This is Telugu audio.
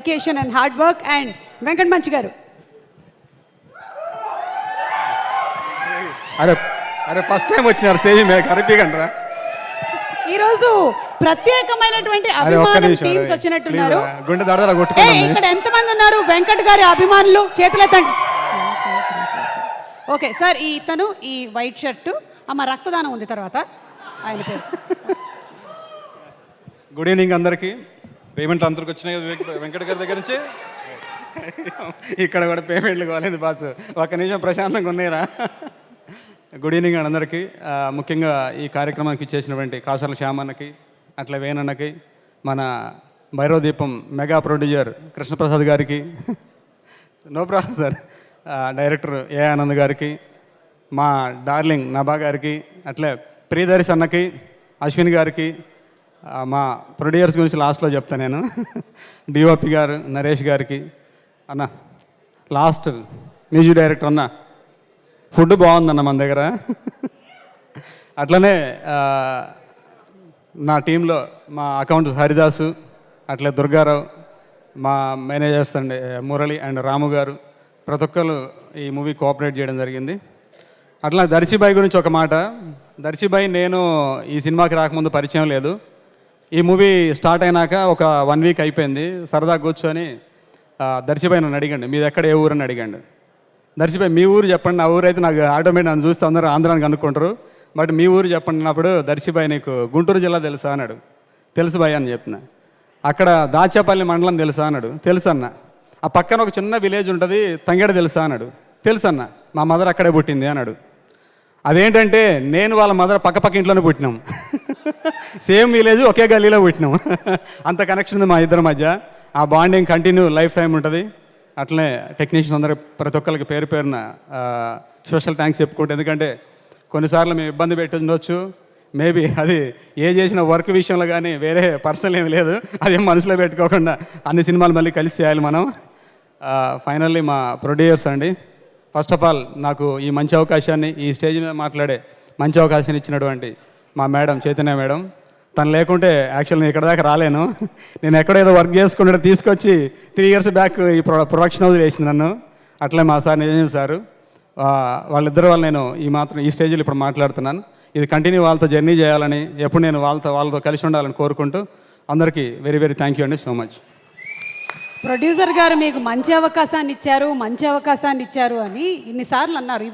dedication and hard work and Venkata మంచి గారు. అరే ఫస్ట్ టైం వచ్చినారు స్టేజ్ మీద కరెక్ట్గా ఈ రోజు ప్రత్యేకమైనటువంటి అభిమానం టీమ్స్ వచ్చినట్టున్నారు. గుండె దడదడ కొట్టుకున్నాను. ఇక్కడ ఎంతమంది ఉన్నారు వెంకట్ గారి అభిమానులు? చేతులెత్తండి. ఓకే సార్, ఇతను ఈ వైట్ షర్టు అమ్మ రక్తదానం ఉంది తర్వాత ఆయన పేరు. గుడ్ ఈవినింగ్ అందరికీ. పేమెంట్లు అందరికి వచ్చినాయి వెంకట గారి దగ్గర నుంచి. ఇక్కడ కూడా పేమెంట్లు కాలేదు బాస్, ఒక నిమిషం ప్రశాంతంగా ఉన్నాయిరా. గుడ్ ఈవినింగ్ అండి అందరికీ. ముఖ్యంగా ఈ కార్యక్రమానికి ఇచ్చేసినటువంటి కాసర్ల శ్యామన్నకి, అట్లా వేణన్నకి, మన భైరవదీపం మెగా ప్రొడ్యూసర్ కృష్ణప్రసాద్ గారికి, నో ప్రాబ్లం సార్, డైరెక్టర్ ఏ ఆనంద్ గారికి, మా డార్లింగ్ నభా గారికి, అట్లే ప్రియదర్శి అన్నకి, అశ్విన్ గారికి, మా ప్రొడ్యూసర్స్ గురించి లాస్ట్లో చెప్తాను నేను, డిఓపి గారు నరేష్ గారికి, అన్న లాస్ట్ మ్యూజిక్ డైరెక్టర్ అన్న ఫుడ్ బాగుందన్న మన దగ్గర. అట్లనే నా టీంలో మా అకౌంట్స్ హరిదాసు, అట్లే దుర్గారావు, మా మేనేజర్స్ అండి మురళి అండ్ రాము గారు, ప్రతి ఒక్కరు ఈ మూవీ కోఆపరేట్ చేయడం జరిగింది. అట్లా దర్శిబాయి గురించి ఒక మాట. దర్శిబాయి నేను ఈ సినిమాకి రాకముందు పరిచయం లేదు. ఈ మూవీ స్టార్ట్ అయినాక ఒక 1 వీక్ అయిపోయింది. సరదా కూర్చొని దర్శిబాయి నన్ను అడిగండి మీది ఎక్కడ ఏ ఊరని అడిగాడు. దర్శిబాయి మీ ఊరు చెప్పండి, నా ఊరు అయితే నాకు ఆటోమేటిక్ నన్ను చూస్తే అందరూ ఆంధ్రానికి అనుకుంటారు, బట్ మీ ఊరు చెప్పండి అన్నప్పుడు దర్శిబాయి నీకు గుంటూరు జిల్లా తెలుసా అన్నాడు. తెలుసు బాయ్ అని చెప్పిన. అక్కడ దాచేపల్లి మండలం తెలుసా అన్నాడు. తెలుసు అన్న. ఆ పక్కన ఒక చిన్న విలేజ్ ఉంటుంది తంగేడ తెలుసా అన్నాడు. తెలుసు అన్న, మా మదర్ అక్కడే పుట్టింది అన్నాడు. అదేంటంటే నేను వాళ్ళ మదర్ పక్క ఇంట్లోనే పుట్టినాం, సేమ్ విలేజ్ ఒకే గల్లీలో పుట్టినాం. అంత కనెక్షన్ ఉంది మా ఇద్దరి మధ్య. ఆ బాండింగ్ కంటిన్యూ లైఫ్ టైం ఉంటుంది. అట్లనే టెక్నీషియన్స్ అందరూ ప్రతి ఒక్కరికి పేరు పేరున స్పెషల్ థ్యాంక్స్ చెప్పుకుంటే, ఎందుకంటే కొన్నిసార్లు మేము ఇబ్బంది పెట్టొచ్చు, మేబీ అది ఏ చేసిన వర్క్ విషయంలో కానీ వేరే పర్సనల్ ఏమి లేదు, అదేం మనసులో పెట్టుకోకుండా అన్ని సినిమాలు మళ్ళీ కలిసి చేయాలి మనం. ఫైనల్లీ మా ప్రొడ్యూసర్స్ అండి, ఫస్ట్ ఆఫ్ ఆల్ నాకు ఈ మంచి అవకాశాన్ని, ఈ స్టేజ్ మీద మాట్లాడే మంచి అవకాశాన్ని ఇచ్చినటువంటి మా మేడం చైతన్య మేడం. తను లేకుంటే యాక్చువల్ నేను ఇక్కడ దాకా రాలేను. నేను ఎక్కడో ఏదో వర్క్ చేసుకుంటే తీసుకొచ్చి 3 years బ్యాక్ ఈ ప్రొడక్షన్ హౌస్ వేసింది నన్ను. అట్లే మా సార్ నిజం సారు, వాళ్ళిద్దరు వాళ్ళు నేను ఈ స్టేజ్లో ఇప్పుడు మాట్లాడుతున్నాను. ఇది కంటిన్యూ వాళ్ళతో జర్నీ చేయాలని, ఎప్పుడు నేను వాళ్ళతో కలిసి ఉండాలని కోరుకుంటూ అందరికీ వెరీ వెరీ థ్యాంక్ యూ అండి, సో మచ్. ప్రొడ్యూసర్ గారు మీకు మంచి అవకాశాన్ని ఇచ్చారు అని ఇన్నిసార్లు అన్నారు.